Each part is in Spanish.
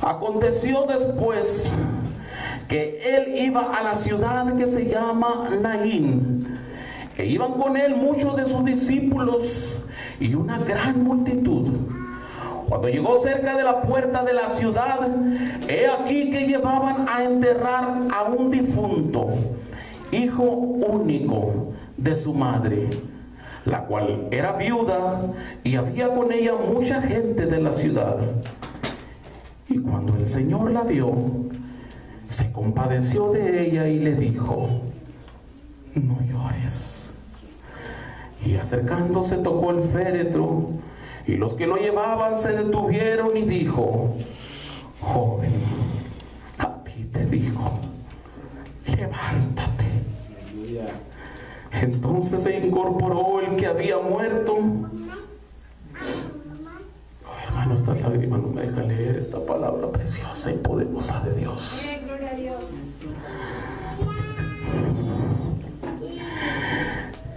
Aconteció después que él iba a la ciudad que se llama Naín, e iban con él muchos de sus discípulos y una gran multitud. Cuando llegó cerca de la puerta de la ciudad, he aquí que llevaban a enterrar a un difunto, hijo único de su madre, la cual era viuda, y había con ella mucha gente de la ciudad. Y cuando el Señor la vio, se compadeció de ella y le dijo: no llores. Y acercándose tocó el féretro, y los que lo llevaban se detuvieron, y dijo: joven, a ti te digo, levántate. Entonces se incorporó el que había muerto. Oh, hermano, esta lágrima no me deja leer esta palabra preciosa y poderosa de Dios. Gloria a Dios.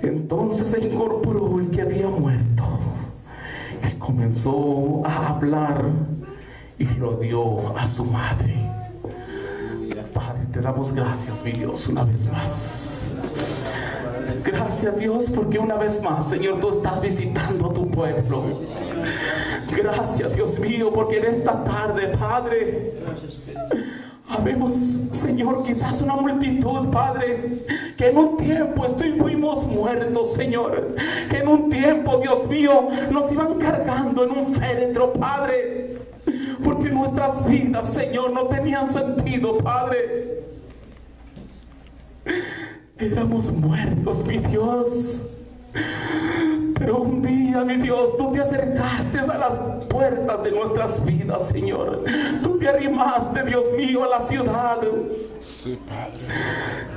Entonces se incorporó el que había muerto y comenzó a hablar y lo dio a su madre. Padre, te damos gracias, mi Dios, una vez más. Gracias, Dios, porque una vez más, Señor, tú estás visitando a tu pueblo. Gracias, Dios mío, porque en esta tarde, Padre, habemos, Señor, quizás una multitud, Padre, que en un tiempo fuimos muertos, Señor, que en un tiempo, Dios mío, nos iban cargando en un féretro, Padre, porque nuestras vidas, Señor, no tenían sentido, Padre. Éramos muertos, mi Dios. Pero un día, mi Dios, tú te acercaste a las puertas de nuestras vidas, Señor. Tú te arrimaste, Dios mío, a la ciudad. Sí, Padre.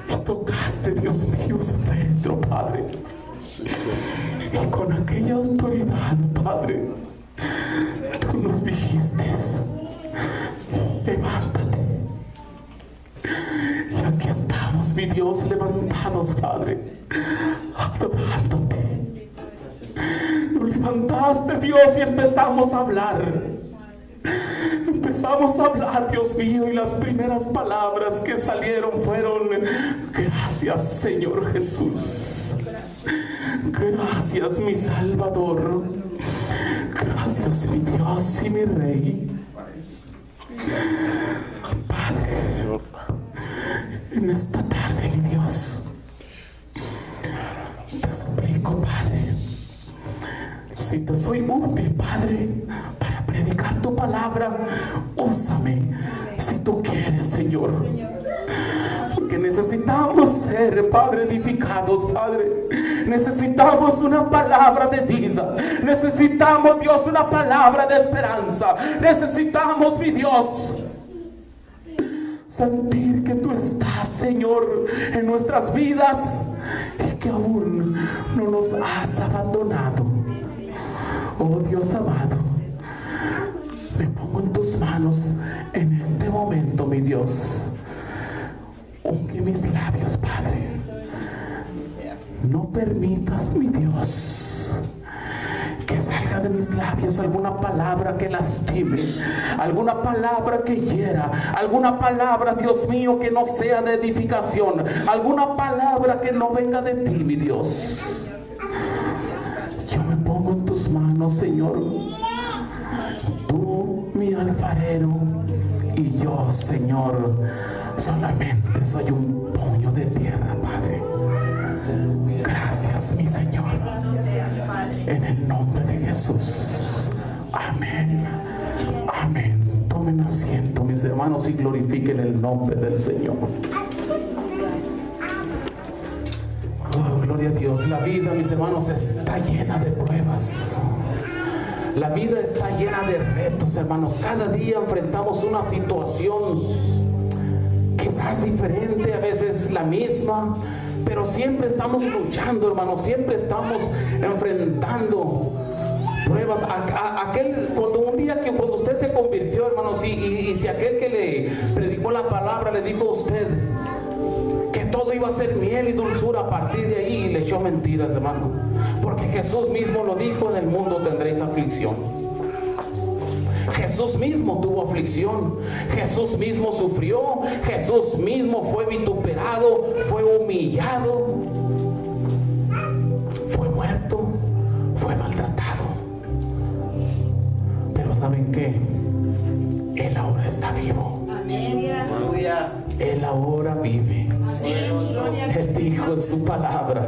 Y tocaste, Dios mío, ese féretro, Padre. Sí, y con aquella autoridad, Padre, tú nos dijiste: levántate. Y aquí estamos, mi Dios, levantados, Padre, adorándote. Nos levantaste, Dios, y empezamos a hablar. Empezamos a hablar, Dios mío, y las primeras palabras que salieron fueron: gracias, Señor Jesús. Gracias, mi Salvador. Gracias, mi Dios y mi Rey. Padre, en esta tarde, mi Dios, te suplico, Padre, si te soy útil, Padre, para predicar tu palabra, úsame si tú quieres, Señor. Porque necesitamos ser, Padre, edificados, Padre. Necesitamos una palabra de vida. Necesitamos, Dios, una palabra de esperanza. Necesitamos, mi Dios, sentir que tú estás, Señor, en nuestras vidas y que aún no nos has abandonado. Oh Dios amado, me pongo en tus manos en este momento, mi Dios. Unge mis labios, Padre. No permitas, mi Dios, que salga de mis labios alguna palabra que lastime, alguna palabra que hiera, alguna palabra, Dios mío, que no sea de edificación, alguna palabra que no venga de ti, mi Dios. Yo me pongo en tus manos, Señor. Tú, mi alfarero, y yo, Señor, solamente soy un puño de tierra, Padre. Gracias, mi Señor. En el nombre de Jesús. Amén. Amén. Tomen asiento, mis hermanos, y glorifiquen el nombre del Señor. Oh, gloria a Dios. La vida, mis hermanos, está llena de pruebas. La vida está llena de retos, hermanos. Cada día enfrentamos una situación quizás diferente, a veces la misma, pero siempre estamos luchando, hermanos. Siempre estamos enfrentando pruebas. Cuando un día que cuando usted se convirtió, hermanos, y si aquel que le predicó la palabra le dijo a usted que todo iba a ser miel y dulzura, a partir de ahí le echó mentiras, hermano. Porque Jesús mismo lo dijo: en el mundo tendréis aflicción. Jesús mismo tuvo aflicción, Jesús mismo sufrió, Jesús mismo fue vituperado, fue humillado, fue muerto, fue maltratado. Pero ¿saben qué? Él ahora está vivo. Él ahora vive. Él dijo en su palabra: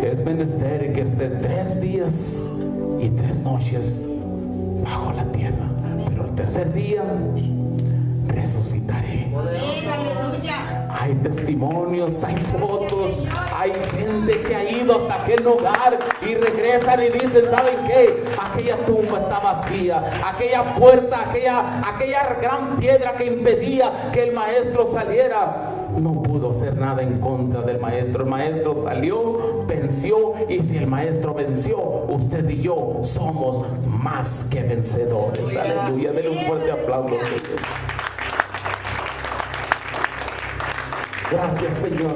es menester que esté 3 días y 3 noches bajo la tierra, pero el tercer día resucitaré. Hay testimonios, hay fotos, hay gente que ha ido hasta aquel lugar y regresan y dicen: ¿saben qué? Aquella tumba está vacía, aquella puerta, aquella gran piedra que impedía que el maestro saliera, no pudo hacer nada en contra del maestro. El maestro salió, venció, y si el maestro venció, usted y yo somos más que vencedores. Aleluya, denle un fuerte aplauso. Gracias, Señor.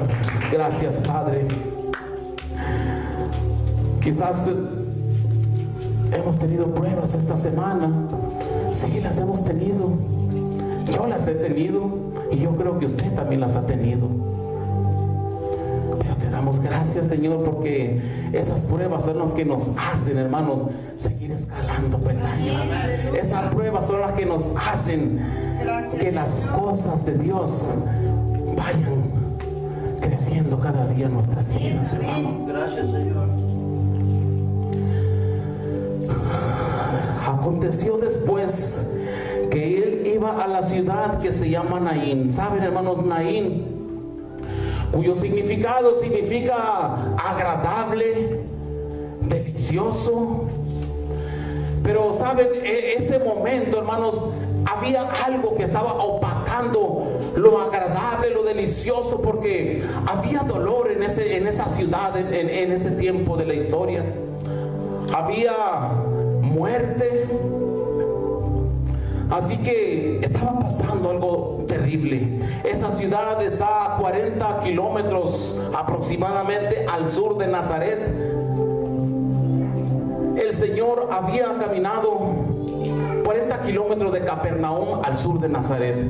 Gracias, Padre. Quizás hemos tenido pruebas esta semana. Sí, las hemos tenido. Yo las he tenido y yo creo que usted también las ha tenido. Pero te damos gracias, Señor, porque esas pruebas son las que nos hacen, hermanos, seguir escalando peldaños. Esas pruebas son las que nos hacen que las cosas de Dios vayan creciendo cada día en nuestras vidas, hermano. Gracias, Señor. Aconteció después que él iba a la ciudad que se llama Naín. ¿Saben, hermanos? Naín, cuyo significado significa agradable, delicioso. Pero ¿saben? Ese momento, hermanos, había algo que estaba opacando lo agradable, lo delicioso, porque había dolor en esa ciudad, en ese tiempo de la historia. Había muerte. Así que estaba pasando algo terrible. Esa ciudad está a 40 kilómetros aproximadamente al sur de Nazaret. El Señor había caminado 40 kilómetros de Capernaum al sur de Nazaret.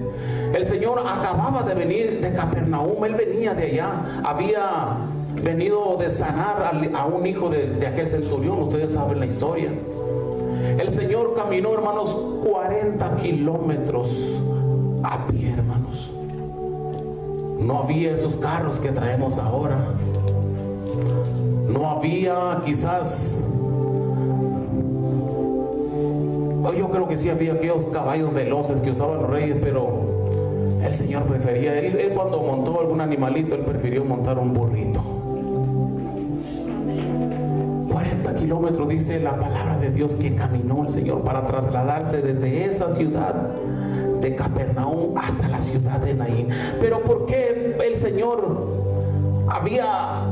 El Señor acababa de venir de Capernaum. Él venía de allá. Había venido de sanar a un hijo de aquel centurión. Ustedes saben la historia. El Señor caminó, hermanos, 40 kilómetros a pie, hermanos. No había esos carros que traemos ahora. No había quizás... Yo creo que sí había aquellos caballos veloces que usaban los reyes, pero el Señor prefería, él cuando montó algún animalito, él prefirió montar un burrito. 40 kilómetros dice la palabra de Dios que caminó el Señor para trasladarse desde esa ciudad de Capernaum hasta la ciudad de Naín. Pero ¿por qué el Señor había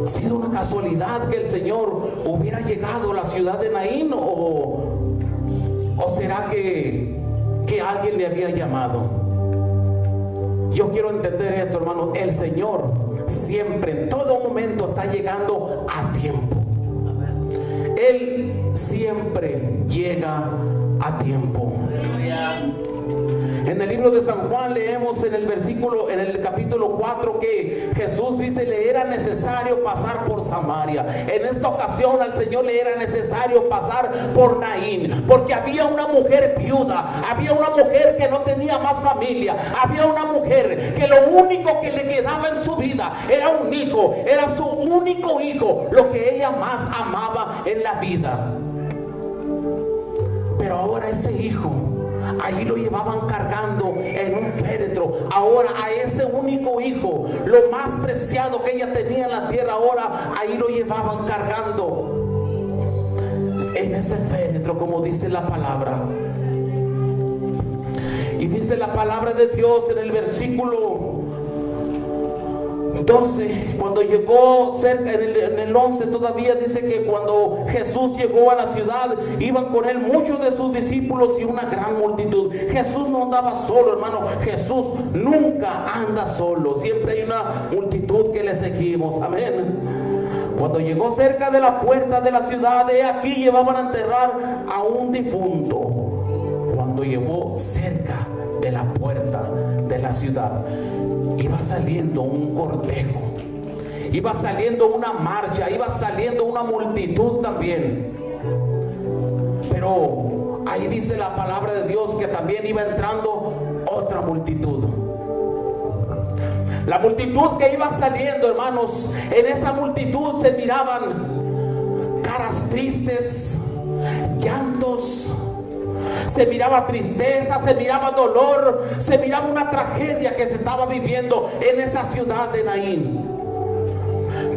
sido una casualidad que el Señor hubiera llegado a la ciudad de Naín? ¿O será que alguien le había llamado? Yo quiero entender esto, hermano. El Señor siempre, en todo momento, está llegando a tiempo. Él siempre llega a tiempo. En el libro de San Juan leemos en el capítulo 4 que Jesús dice: le era necesario pasar por Samaria. En esta ocasión al Señor le era necesario pasar por Naín, porque había una mujer viuda, había una mujer que no tenía más familia, había una mujer que lo único que le quedaba en su vida era un hijo, era su único hijo, lo que ella más amaba en la vida. Pero ahora ese hijo, allí lo llevaban cargando en un féretro. Ahora a ese único hijo, lo más preciado que ella tenía en la tierra, ahora ahí lo llevaban cargando en ese féretro, como dice la palabra. Y dice la palabra de Dios en el versículo 12, cuando llegó cerca, en el 11 todavía dice que cuando Jesús llegó a la ciudad, iban con él muchos de sus discípulos y una gran multitud. Jesús no andaba solo, hermano. Jesús nunca anda solo, siempre hay una multitud que le seguimos. Amén. Cuando llegó cerca de la puerta de la ciudad, he aquí llevaban a enterrar a un difunto. cuando llegó cerca de la puerta de la ciudad, iba saliendo un cortejo, iba saliendo una marcha, iba saliendo una multitud también. Pero ahí dice la palabra de Dios que también iba entrando otra multitud. La multitud que iba saliendo, hermanos, en esa multitud se miraban caras tristes, llantos, se miraba tristeza, se miraba dolor, se miraba una tragedia que se estaba viviendo en esa ciudad de Naín.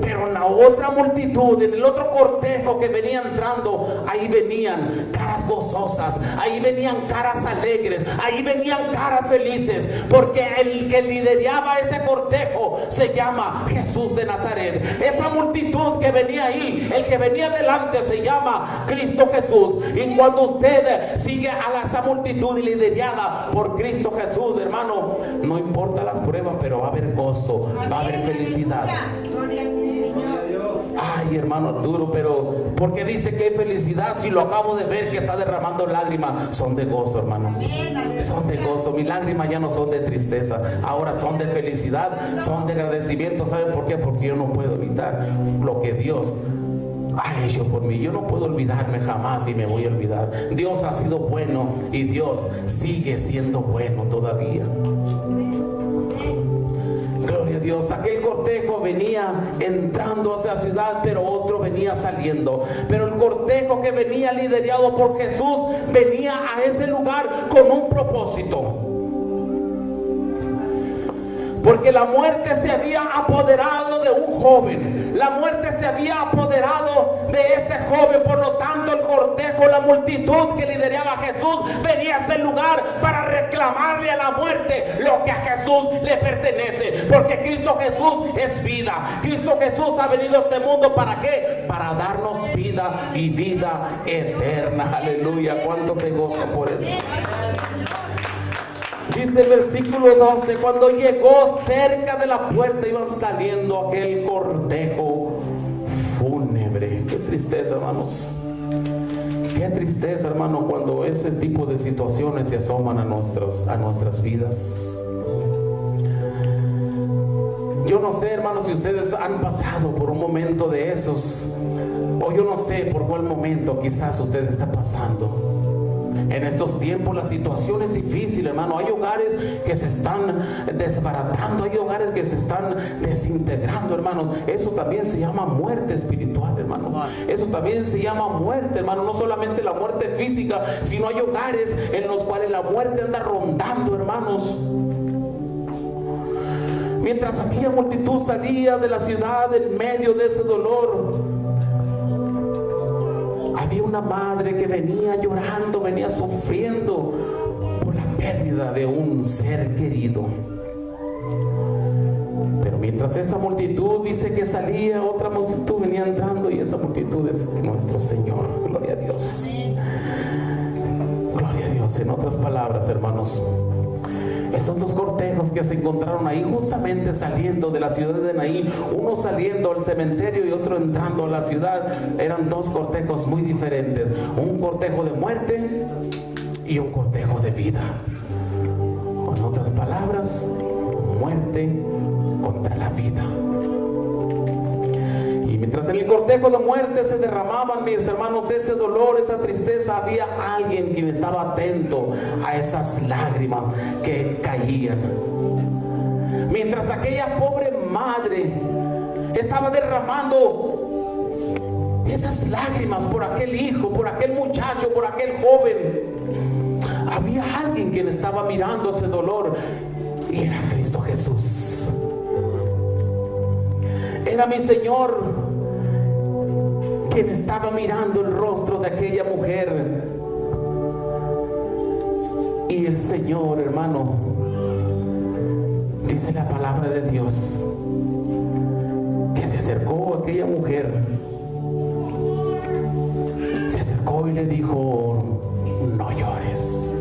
Pero en la otra multitud, en el otro cortejo que venía entrando, ahí venían caras gozosas, ahí venían caras alegres, ahí venían caras felices, porque el que lideraba ese cortejo se llama Jesús de Nazaret. Esa multitud que venía ahí, el que venía delante se llama Cristo Jesús. Y cuando usted sigue a esa multitud liderada por Cristo Jesús, hermano, no importa las pruebas, pero va a haber gozo, va a haber felicidad. Ay, hermano Arturo, pero ¿por qué dice que hay felicidad si lo acabo de ver que está derramando lágrimas? Son de gozo, hermanos. Son de gozo. Mis lágrimas ya no son de tristeza, ahora son de felicidad, son de agradecimiento. ¿Saben por qué? Porque yo no puedo evitar lo que Dios ha hecho por mí. Yo no puedo olvidarme jamás y me voy a olvidar. Dios ha sido bueno y Dios sigue siendo bueno todavía. Gloria a Dios. Aquel cortejo venía entrando hacia la ciudad, pero otro venía saliendo. Pero el cortejo que venía liderado por Jesús venía a ese lugar con un propósito. Porque la muerte se había apoderado de un joven. La muerte se había apoderado de ese joven. Por lo tanto, el cortejo, la multitud que lideraba a Jesús, venía a ese lugar para reclamarle a la muerte lo que a Jesús le pertenece. Porque Cristo Jesús es vida. Cristo Jesús ha venido a este mundo, ¿para qué? Para darnos vida y vida eterna. Aleluya. ¿Cuánto se goza por eso? Dice el versículo 12, cuando llegó cerca de la puerta iban saliendo aquel cortejo fúnebre. Qué tristeza, hermanos. Qué tristeza, hermano, cuando ese tipo de situaciones se asoman a nuestras vidas. Yo no sé, hermanos, si ustedes han pasado por un momento de esos, o yo no sé por cuál momento quizás usted está pasando. En estos tiempos la situación es difícil, hermano. Hay hogares que se están desbaratando, hay hogares que se están desintegrando, hermano. Eso también se llama muerte espiritual, hermano. Eso también se llama muerte, hermano. No solamente la muerte física, sino hay hogares en los cuales la muerte anda rondando, hermanos. Mientras aquella multitud salía de la ciudad en medio de ese dolor, había una madre que venía llorando, venía sufriendo por la pérdida de un ser querido. Pero mientras esa multitud dice que salía, otra multitud venía entrando, y esa multitud es nuestro Señor. Gloria a Dios. Gloria a Dios. En otras palabras, hermanos, esos dos cortejos que se encontraron ahí justamente saliendo de la ciudad de Naín, uno saliendo al cementerio y otro entrando a la ciudad, eran dos cortejos muy diferentes. Un cortejo de muerte y un cortejo de vida. Con otras palabras, muerte contra la vida. Y mientras en el cortejo de muerte se derramaban, mis hermanos, ese dolor, esa tristeza, había alguien quien estaba atento a esas lágrimas que caían. Mientras aquella pobre madre estaba derramando esas lágrimas por aquel hijo, por aquel muchacho, por aquel joven, había alguien quien estaba mirando ese dolor, y era Cristo Jesús. Era mi Señor quien estaba mirando el rostro de aquella mujer. Y el Señor, hermano, dice la palabra de Dios, que se acercó a aquella mujer, se acercó y le dijo: no llores,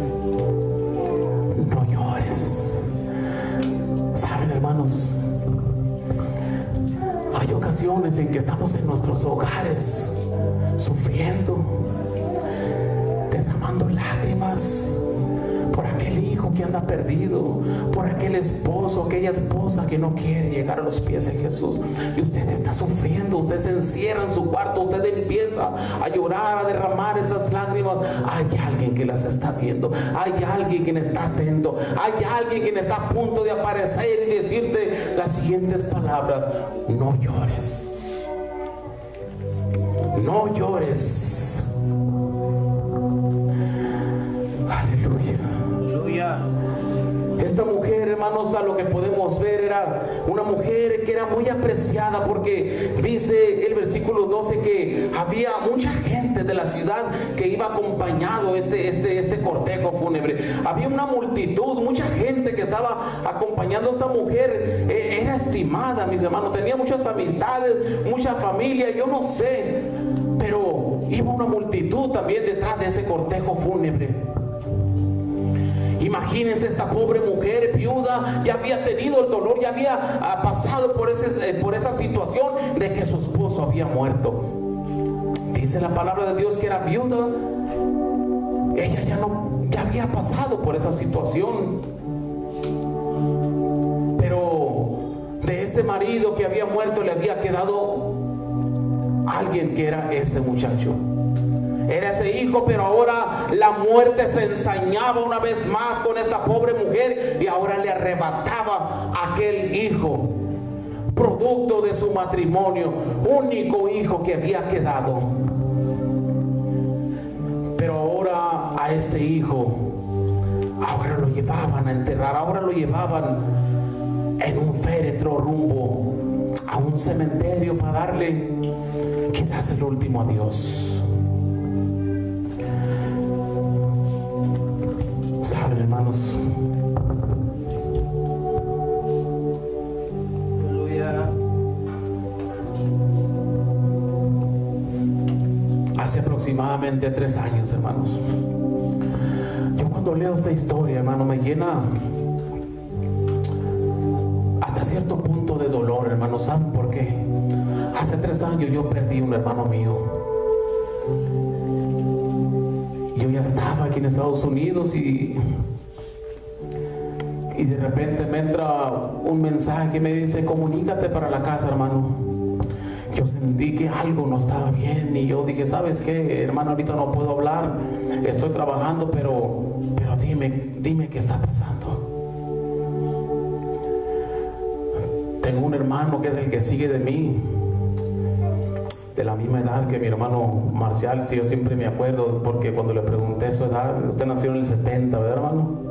no llores. Saben, hermanos, hay ocasiones en que estamos en nuestros hogares sufriendo, derramando lágrimas, anda perdido por aquel esposo, aquella esposa que no quiere llegar a los pies de Jesús. Y usted está sufriendo, usted se encierra en su cuarto, usted empieza a llorar, a derramar esas lágrimas. Hay alguien que las está viendo, hay alguien que está atento, hay alguien que está a punto de aparecer y decirte las siguientes palabras: no llores, no llores. Aleluya. Esta mujer, hermanos, a lo que podemos ver, era una mujer que era muy apreciada, porque dice el versículo 12 que había mucha gente de la ciudad que iba acompañado este cortejo fúnebre. Había una multitud, mucha gente que estaba acompañando a esta mujer. Era estimada, mis hermanos, tenía muchas amistades, mucha familia, yo no sé, pero iba una multitud también detrás de ese cortejo fúnebre. Imagínense, esta pobre mujer viuda ya había tenido el dolor, ya había pasado por esa situación de que su esposo había muerto. Dice la palabra de Dios que era viuda. Ella ya había pasado por esa situación. Pero de ese marido que había muerto le había quedado alguien, que era ese muchacho. Era ese hijo, pero ahora la muerte se ensañaba una vez más con esta pobre mujer y ahora le arrebataba aquel hijo, producto de su matrimonio, único hijo que había quedado. Pero ahora a este hijo, ahora lo llevaban a enterrar, ahora lo llevaban en un féretro rumbo a un cementerio para darle quizás el último adiós. Saben, hermanos, hace aproximadamente 3 años, hermanos, yo cuando leo esta historia, hermano, me llena hasta cierto punto de dolor, hermano. ¿Saben por qué? Hace 3 años yo perdí un hermano mío. Yo ya estaba aquí en Estados Unidos y de repente me entra un mensaje que me dice: comunícate para la casa, hermano. Yo sentí que algo no estaba bien y yo dije: ¿sabes qué, hermano? Ahorita no puedo hablar, estoy trabajando, pero dime qué está pasando. Tengo un hermano que es el que sigue de mí, de la misma edad que mi hermano Marcial. Si yo siempre me acuerdo, porque cuando le pregunté su edad: usted nació en el 70, ¿verdad, hermano?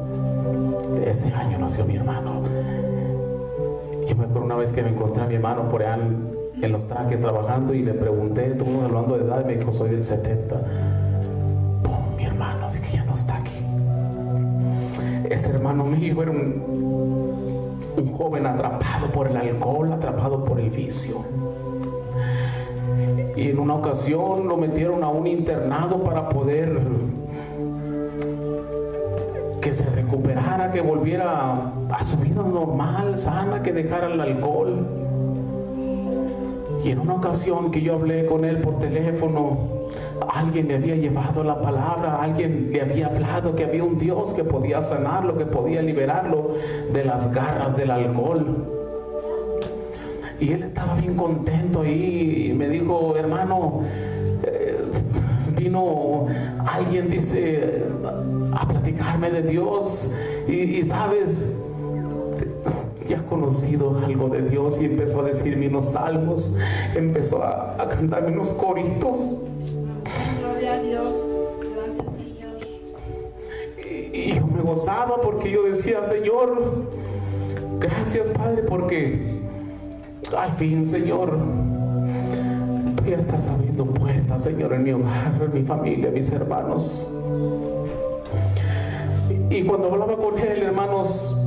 Ese año nació mi hermano. Yo me acuerdo una vez que me encontré a mi hermano por allá en los trajes trabajando y le pregunté, estuvimos hablando de edad, y me dijo: soy del 70. ¡Pum! Mi hermano, así que ya no está aquí. Ese hermano mío era un joven atrapado por el alcohol, atrapado por el vicio. Y en una ocasión lo metieron a un internado para poder que se recuperara, que volviera a su vida normal, sana, que dejara el alcohol. Y en una ocasión que yo hablé con él por teléfono, alguien le había llevado la palabra, alguien le había hablado que había un Dios que podía sanarlo, que podía liberarlo de las garras del alcohol. Y él estaba bien contento ahí y me dijo: hermano, vino alguien, dice, a platicarme de Dios y sabes, ya ha conocido algo de Dios. Y empezó a decirme unos salmos, empezó a cantarme unos coritos. Gloria a Dios, gracias, Señor. Y yo me gozaba porque yo decía: Señor, gracias, Padre, porque al fin, Señor, tú ya estás abriendo puertas, Señor, en mi hogar, en mi familia, en mis hermanos. Y cuando hablaba con él, hermanos,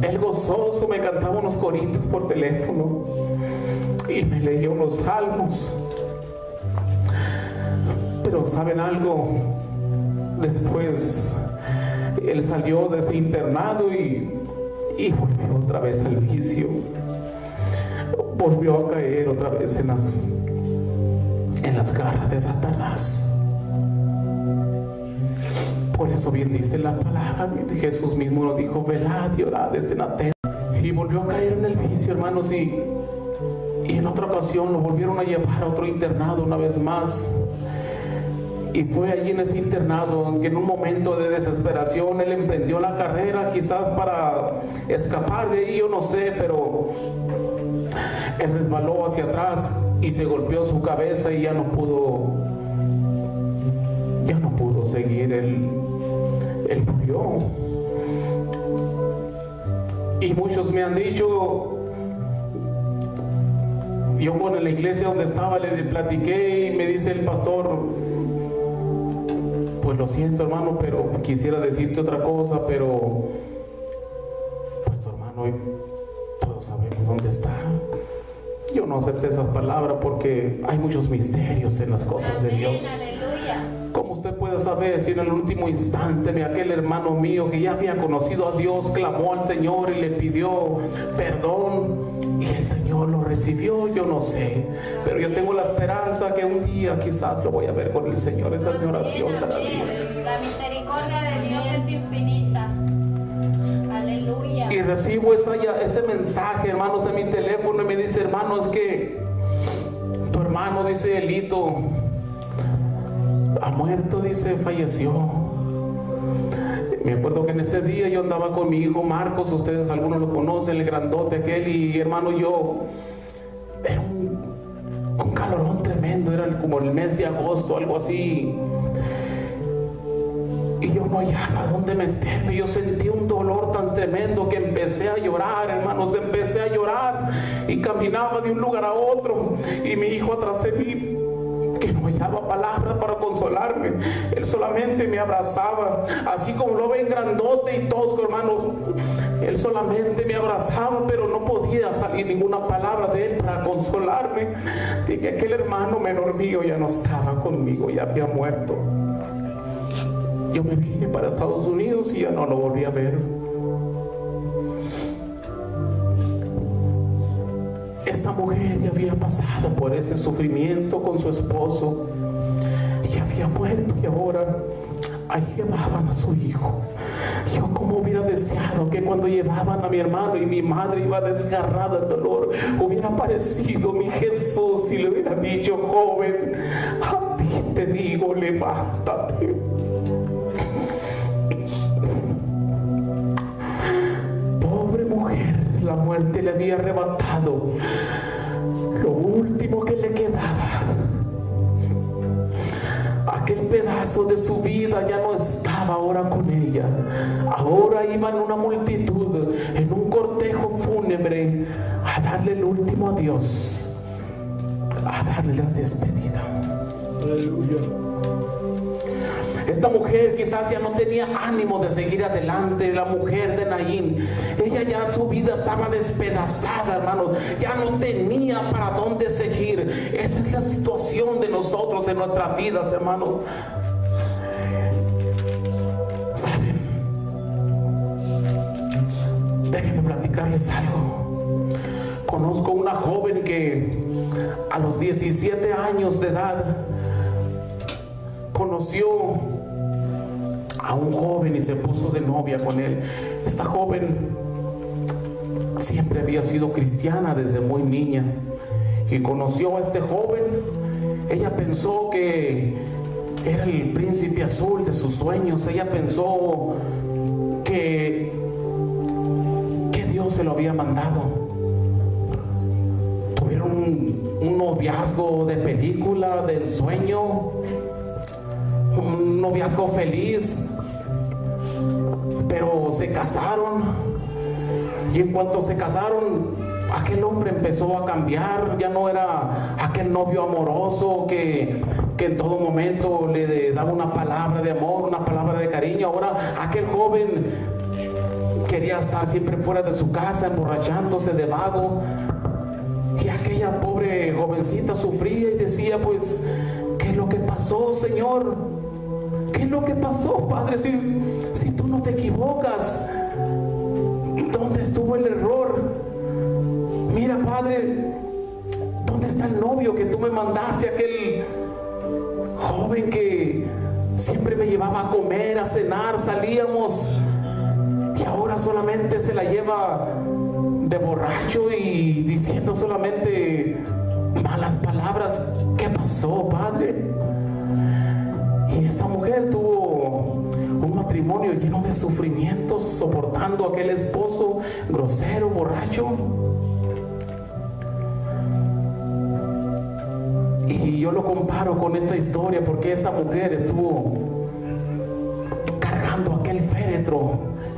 él gozoso me cantaba unos coritos por teléfono y me leía unos salmos. Pero ¿saben algo? Después él salió de ese internado y volvió otra vez al vicio. Volvió a caer otra vez en las garras de Satanás. Por eso bien dice la palabra, Jesús mismo lo dijo: velad y orad, estén atentos. Y volvió a caer en el vicio, hermanos, y en otra ocasión lo volvieron a llevar a otro internado una vez más. Y fue allí en ese internado que en un momento de desesperación él emprendió la carrera, quizás para escapar de ahí, yo no sé, pero él resbaló hacia atrás y se golpeó su cabeza y ya no pudo seguir. Él murió. Y muchos me han dicho, yo en la iglesia donde estaba le platiqué y me dice el pastor: pues lo siento, hermano, pero quisiera decirte otra cosa, pero pues tu hermano, todos sabemos dónde está. Yo no acepté esas palabras porque hay muchos misterios en las cosas de Dios. ¿Cómo usted puede saber si en el último instante aquel hermano mío que ya había conocido a Dios clamó al Señor y le pidió perdón y el Señor lo recibió? Yo no sé, pero yo tengo la esperanza que un día quizás lo voy a ver con el Señor. Esa es mi oración cada día. La misericordia de Dios es infinita. Aleluya. Y recibo ese mensaje, hermanos, en mi teléfono y me dice: hermano, es que tu hermano, dice Elito, ha muerto, dice, falleció. Me acuerdo que en ese día yo andaba con mi hijo Marcos, ustedes algunos lo conocen, el grandote aquel, y hermano, yo era un calorón tremendo, era como el mes de agosto, algo así, y yo no hallaba dónde meterme. Yo sentí un dolor tan tremendo que empecé a llorar, hermanos, empecé a llorar y caminaba de un lugar a otro y mi hijo atrás de mí, que no hallaba palabras para consolarme. Él solamente me abrazaba, así como lo ven grandote y tosco, hermanos. Él solamente me abrazaba, pero no podía salir ninguna palabra de él para consolarme de que aquel hermano menor mío ya no estaba conmigo, ya había muerto. Yo me vine para Estados Unidos y ya no lo volví a ver. Esta mujer ya había pasado por ese sufrimiento con su esposo y había muerto, y ahora ahí llevaban a su hijo. Yo como hubiera deseado que cuando llevaban a mi hermano y mi madre iba desgarrada de dolor, hubiera aparecido mi Jesús y le hubiera dicho: joven, a ti te digo, levántate. Pobre mujer, la muerte le había arrebatado lo último que le quedaba. Aquel pedazo de su vida ya no estaba ahora con ella. Ahora iba en una multitud, en un cortejo fúnebre, a darle el último adiós, a darle la despedida. Aleluya. Esta mujer quizás ya no tenía ánimo de seguir adelante. La mujer de Naín, ella ya su vida estaba despedazada, hermanos, ya no tenía para dónde seguir. Esa es la situación de nosotros en nuestras vidas, hermanos. ¿Saben? Déjenme platicarles algo. Conozco una joven que a los 17 años de edad conoció a un joven y se puso de novia con él. Esta joven siempre había sido cristiana desde muy niña y conoció a este joven. Ella pensó que era el príncipe azul de sus sueños. Ella pensó que Dios se lo había mandado. Tuvieron un noviazgo de película, de ensueño, un noviazgo feliz, pero se casaron. Y en cuanto se casaron, aquel hombre empezó a cambiar. Ya no era aquel novio amoroso que en todo momento le daba una palabra de amor, una palabra de cariño. Ahora aquel joven quería estar siempre fuera de su casa, emborrachándose de vago. Y aquella pobre jovencita sufría y decía: pues, ¿qué es lo que pasó, Señor? ¿Qué es lo que pasó, Padre? Si tú no te equivocas, ¿dónde estuvo el error? Mira, Padre, ¿dónde está el novio que tú me mandaste? Aquel joven que Siempre me llevaba a comer, a cenar, salíamos. Y ahora solamente se la lleva de borracho y diciendo solamente malas palabras. ¿Qué pasó, Padre? Y esta mujer tuvo un matrimonio lleno de sufrimientos, soportando a aquel esposo grosero, borracho. Y yo lo comparo con esta historia porque esta mujer estuvo cargando aquel féretro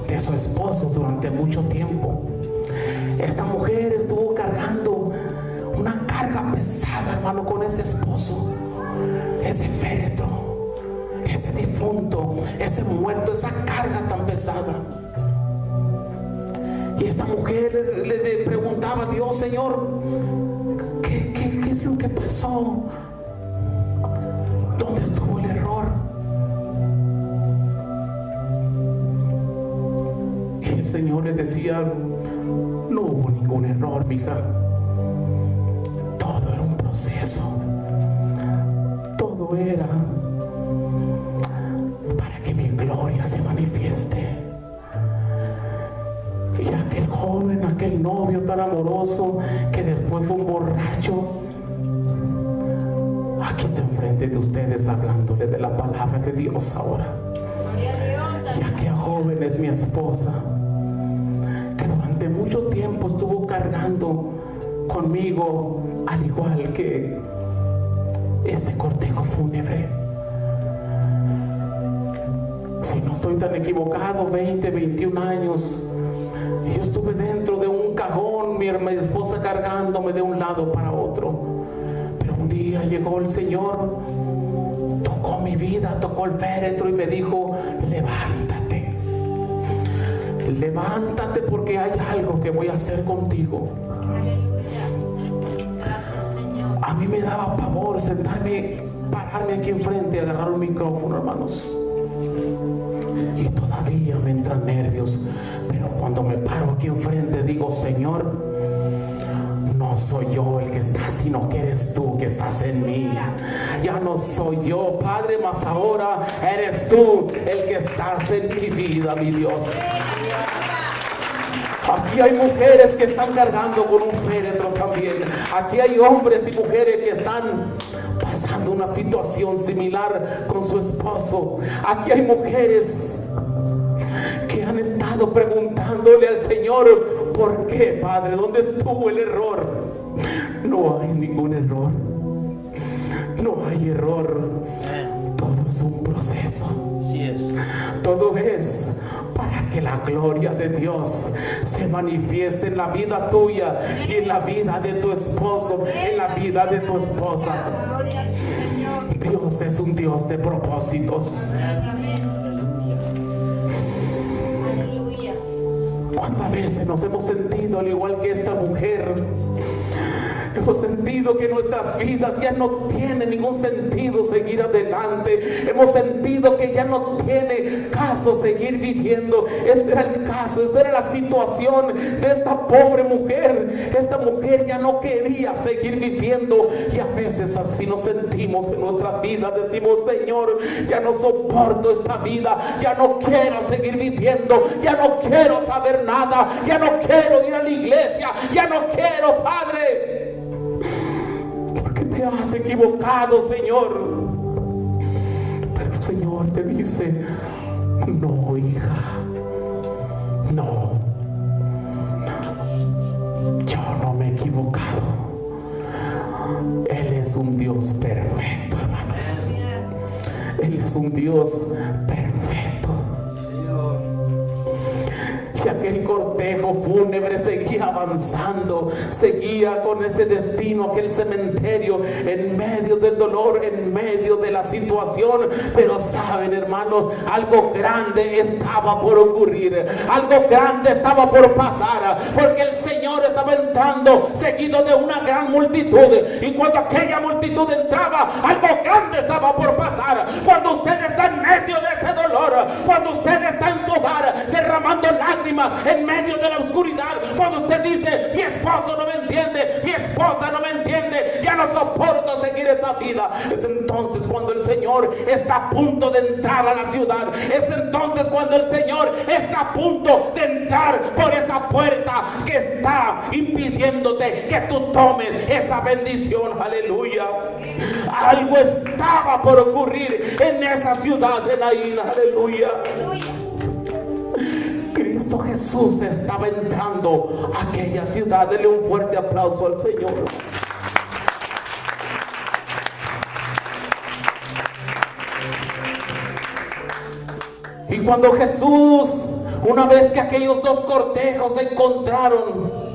de su esposo durante mucho tiempo. Esta mujer estuvo cargando una carga pesada, hermano, con ese esposo, ese féretro, ese difunto, ese muerto, esa carga tan pesada. Y esta mujer le preguntaba a Dios: Señor, ¿qué es lo que pasó? ¿Dónde estuvo el error? Y el Señor le decía: no hubo ningún error, mija. Todo era un proceso. Todo era para que mi gloria se manifieste. Y aquel joven, aquel novio tan amoroso que después fue un borracho, aquí está enfrente de ustedes hablándole de la palabra de Dios ahora. Y aquella joven es mi esposa, que durante mucho tiempo estuvo cargando conmigo, al igual que este cortejo fúnebre. Si no estoy tan equivocado, 20, 21 años, yo estuve dentro de un cajón, mi esposa cargándome de un lado para otro. Pero un día llegó el Señor, tocó mi vida, tocó el féretro y me dijo: levántate, levántate, porque hay algo que voy a hacer contigo. Gracias, Señor. A mí me daba pavor sentarme, pararme aquí enfrente y agarrar un micrófono, hermanos. Y todavía me entran nervios. Pero cuando me paro aquí enfrente digo: Señor, no soy yo el que está, sino que eres tú que estás en mí. Ya no soy yo, Padre, mas ahora eres tú el que estás en mi vida, mi Dios. Aquí hay mujeres que están cargando con un féretro también. Aquí hay hombres y mujeres que están pasando una situación similar con su esposo. Aquí hay mujeres que han estado preguntándole al Señor: ¿por qué, Padre? ¿Dónde estuvo el error? No hay ningún error. No hay error. Todo es un proceso. Todo es para que la gloria de Dios se manifieste en la vida tuya y en la vida de tu esposo, en la vida de tu esposa. Dios es un Dios de propósitos. Aleluya. ¿Cuántas veces nos hemos sentido al igual que esta mujer? Hemos sentido que nuestras vidas ya no tienen ningún sentido seguir adelante. Hemos sentido que ya no tiene caso seguir viviendo. Este era el caso, esta era la situación de esta pobre mujer. Esta mujer ya no quería seguir viviendo. Y a veces así nos sentimos en nuestra vida. Decimos: Señor, ya no soporto esta vida. Ya no quiero seguir viviendo. Ya no quiero saber nada. Ya no quiero ir a la iglesia. Ya no quiero, Padre. Te has equivocado, Señor. Pero el Señor te dice: no, hija, no, yo no me he equivocado. Él es un Dios perfecto, hermanos. Él es un Dios perfecto. Y aquel cortejo fúnebre seguía avanzando, seguía con ese destino, aquel cementerio, en medio del dolor, en medio de la situación. Pero saben, hermanos, algo grande estaba por ocurrir, algo grande estaba por pasar, porque el Señor estaba entrando seguido de una gran multitud. Y cuando aquella multitud entraba, algo grande estaba por pasar. Cuando usted está en medio de ese dolor, cuando usted está en su hogar derramando lágrimas en medio de la oscuridad, cuando usted dice: mi esposo no me entiende, mi esposa no me entiende, ya no soporto seguir vivir esa vida. Es entonces cuando el Señor está a punto de entrar a la ciudad. Es entonces cuando el Señor está a punto de entrar por esa puerta que está impidiéndote que tú tomes esa bendición. Aleluya. Algo estaba por ocurrir en esa ciudad de Naín. Aleluya. Cristo Jesús estaba entrando a aquella ciudad. Dele un fuerte aplauso al Señor. Y cuando Jesús, una vez que aquellos dos cortejos se encontraron,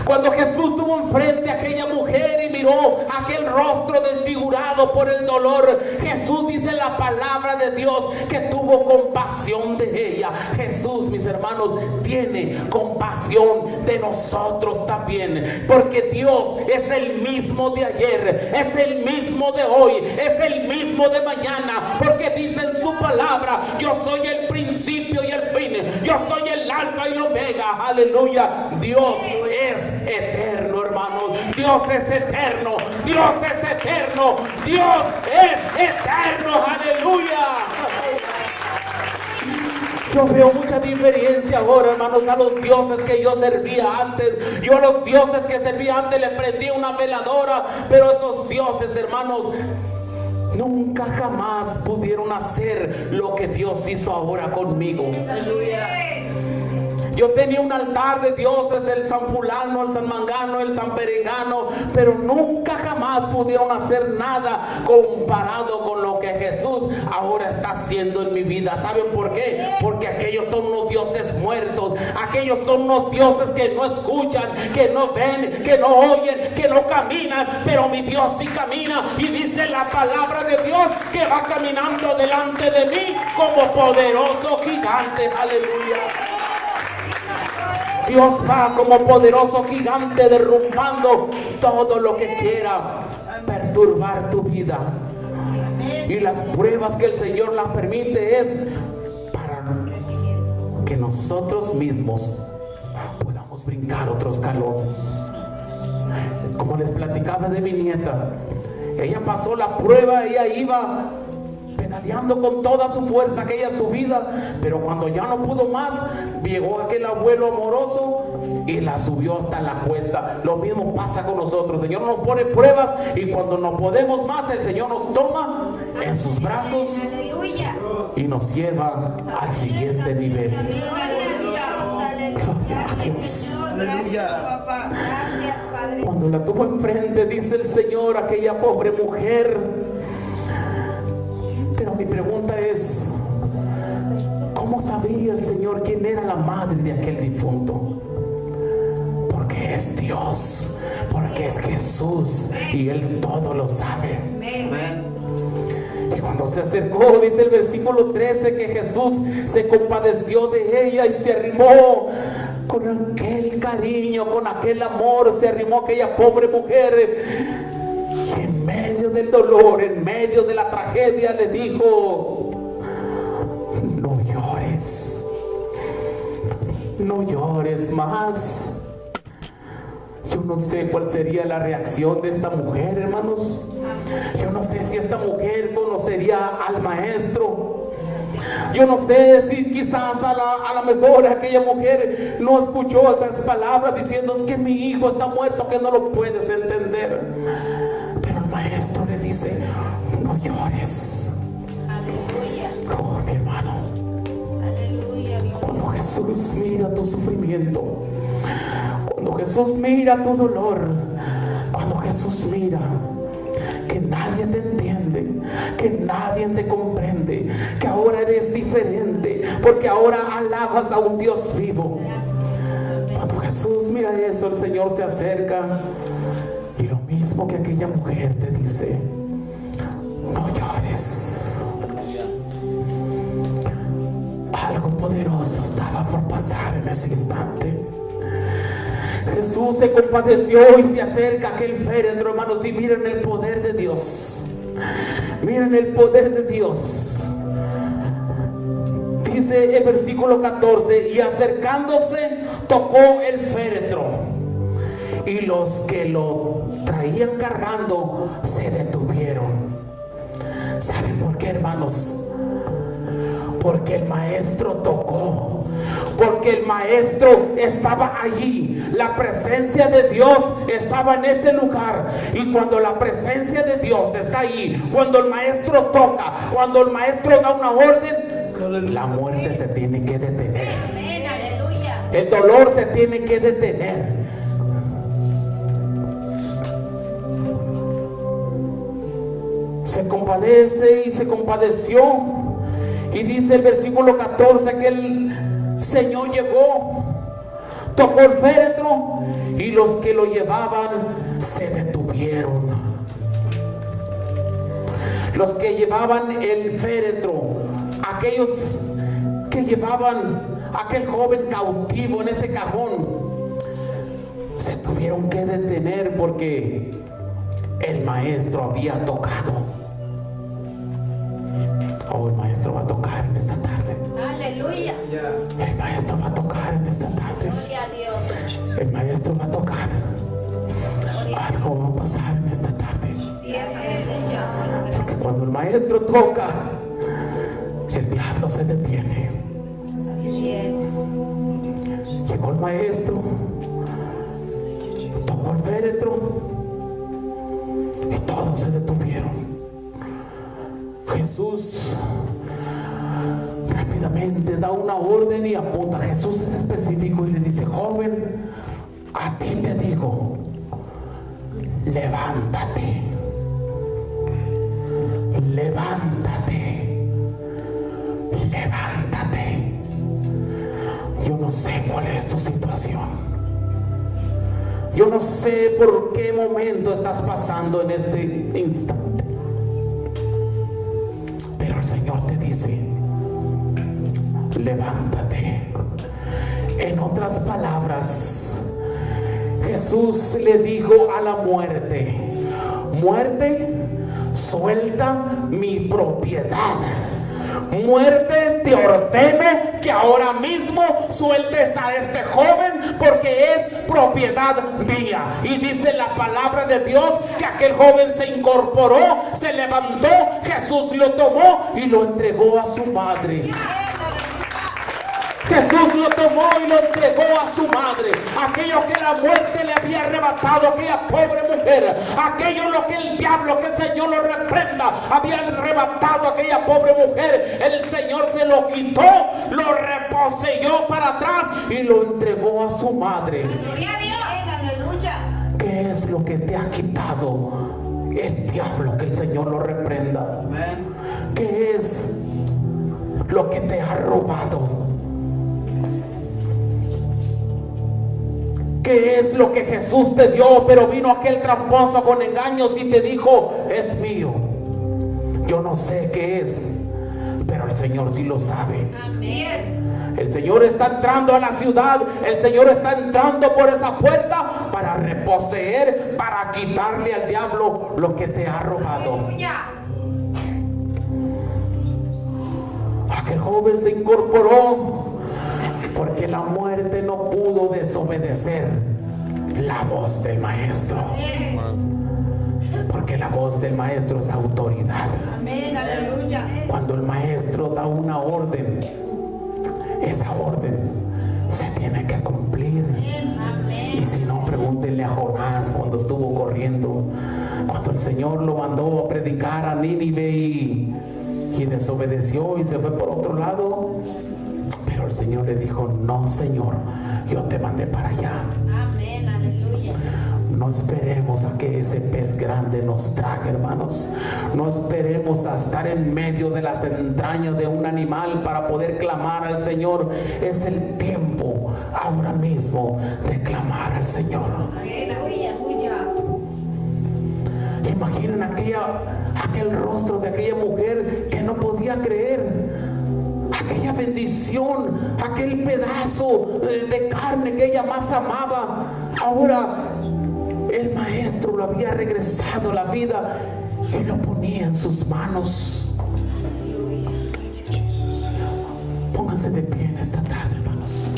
cuando Jesús tuvo enfrente a aquella mujer y miró aquel rostro desfigurado por el dolor, Jesús, dice la palabra de Dios, que tuvo compasión de ella. Jesús, mis hermanos, tiene compasión de nosotros también, porque Dios es el mismo de ayer, es el mismo de hoy, es el mismo de mañana, porque dice en su palabra: yo soy el principio y el fin, yo soy el alfa y el omega. Aleluya. Dios es eterno, hermanos. Dios es eterno. Dios es eterno. Dios es eterno. Aleluya. Yo veo mucha diferencia ahora, hermanos, a los dioses que yo servía antes. Yo a los dioses que servía antes le prendí una veladora, pero esos dioses, hermanos, nunca jamás pudieron hacer lo que Dios hizo ahora conmigo. Aleluya. Yo tenía un altar de dioses, el San Fulano, el San Mangano, el San Perengano, pero nunca jamás pudieron hacer nada comparado con lo que Jesús ahora está haciendo en mi vida. ¿Saben por qué? Porque aquellos son unos dioses muertos, aquellos son unos dioses que no escuchan, que no ven, que no oyen, que no caminan, pero mi Dios sí camina, y dice la palabra de Dios que va caminando delante de mí como poderoso gigante. Aleluya. Dios va como poderoso gigante derrumbando todo lo que quiera perturbar tu vida. Y las pruebas que el Señor las permite es para que nosotros mismos podamos brincar otro escalón. Como les platicaba de mi nieta, ella pasó la prueba, ella iba pedaleando con toda su fuerza aquella subida, pero cuando ya no pudo más, llegó aquel abuelo amoroso y la subió hasta la cuesta. Lo mismo pasa con nosotros. El Señor nos pone pruebas, y cuando no podemos más, el Señor nos toma en sus brazos y nos lleva al siguiente nivel. Gloria a Dios. Aleluya. Gracias, Padre. Cuando la tuvo enfrente, dice el Señor, aquella pobre mujer. Pero mi pregunta es: ¿cómo sabía el Señor quién era la madre de aquel difunto? Porque es Dios, porque es Jesús, y Él todo lo sabe. Y cuando se acercó, dice el versículo 13, que Jesús se compadeció de ella y se arrimó con aquel cariño, con aquel amor, se arrimó a aquella pobre mujer. Y en medio del dolor, en medio de la tragedia, le dijo: no llores, no llores más. Yo no sé cuál sería la reacción de esta mujer, hermanos. Yo no sé si esta mujer conocería al maestro. Yo no sé si quizás a la mejor aquella mujer no escuchó esas palabras diciendo: es que mi hijo está muerto, que no lo puedes entender. Pero el maestro le dice: no llores. Aleluya. Oh, mi hermano. Aleluya. Cuando Jesús mira tu sufrimiento, cuando Jesús mira tu dolor, cuando Jesús mira que nadie te entiende, que nadie te comprende, que ahora eres diferente, porque ahora alabas a un Dios vivo. Cuando Jesús mira eso, el Señor se acerca y lo mismo que aquella mujer te dice: no llores. Algo poderoso estaba por pasar en ese instante. Jesús se compadeció y se acerca a aquel féretro, hermanos, y miren el poder de Dios. Miren el poder de Dios. Dice el versículo 14: y acercándose tocó el féretro. y los que lo traían cargando se detuvieron. ¿Saben por qué, hermanos? Porque el maestro tocó, porque el maestro estaba allí. La presencia de Dios estaba en ese lugar. Y cuando la presencia de Dios está allí, cuando el maestro toca, cuando el maestro da una orden, la muerte se tiene que detener. Amén, aleluya. El dolor se tiene que detener. Se compadece y se compadeció. Y dice el versículo 14 que el Señor llegó, tocó el féretro y los que lo llevaban se detuvieron. Los que llevaban el féretro, aquellos que llevaban a aquel joven cautivo en ese cajón, se tuvieron que detener porque el maestro había tocado. Oh, el maestro va a tocar en esta tarde. Aleluya. El maestro va a tocar en esta tarde. Gloria a Dios. El maestro va a tocar. Algo va a pasar en esta tarde. Sí, es Señor. Porque cuando el maestro toca, el diablo se detiene. Así es. Llegó el maestro, tocó el féretro y todos se detuvieron. Jesús rápidamente da una orden y apunta. Jesús es específico y le dice: joven, a ti te digo, levántate, levántate, levántate. Yo no sé cuál es tu situación. Yo no sé por qué momento estás pasando en este instante. Pero el Señor te dice: levántate. En otras palabras, Jesús le dijo a la muerte: muerte, suelta mi propiedad. Muerte, te ordeno que ahora mismo sueltes a este joven, porque es propiedad mía. Y dice la palabra de Dios que aquel joven se incorporó, se levantó, Jesús lo tomó y lo entregó a su madre. Jesús lo tomó y lo entregó a su madre. Aquello que la muerte le había arrebatado a aquella pobre mujer, aquello lo que el diablo, que el Señor lo reprenda, había arrebatado a aquella pobre mujer, el Señor se lo quitó, lo reposeyó para atrás y lo entregó a su madre. Gloria a Dios. Aleluya. ¿Qué es lo que te ha quitado el diablo? Que el Señor lo reprenda. ¿Qué es lo que te ha robado? ¿Qué es lo que Jesús te dio? Pero vino aquel tramposo con engaños y te dijo: es mío. Yo no sé qué es, pero el Señor sí lo sabe. Amén. El Señor está entrando a la ciudad. El Señor está entrando por esa puerta para reposeer, para quitarle al diablo lo que te ha robado. Aleluya. Aquel joven se incorporó porque la muerte no pudo desobedecer la voz del maestro. Porque la voz del maestro es autoridad. Amén. Aleluya. Cuando el maestro da una orden, esa orden se tiene que cumplir. Amén. Y si no, pregúntenle a Jonás cuando estuvo corriendo, cuando el Señor lo mandó a predicar a Nínive y desobedeció y se fue por otro lado. Pero el Señor le dijo: no, Señor, yo te mandé para allá. Amén. Aleluya. No esperemos a que ese pez grande nos trague, hermanos. No esperemos a estar en medio de las entrañas de un animal para poder clamar al Señor. Es el tiempo ahora mismo de clamar al Señor. Aleluya. Imaginen aquel rostro de aquella mujer que no podía creer. Aquella bendición, aquel pedazo de carne que ella más amaba. Ahora el maestro lo había regresado a la vida y lo ponía en sus manos. Pónganse de pie en esta tarde, hermanos.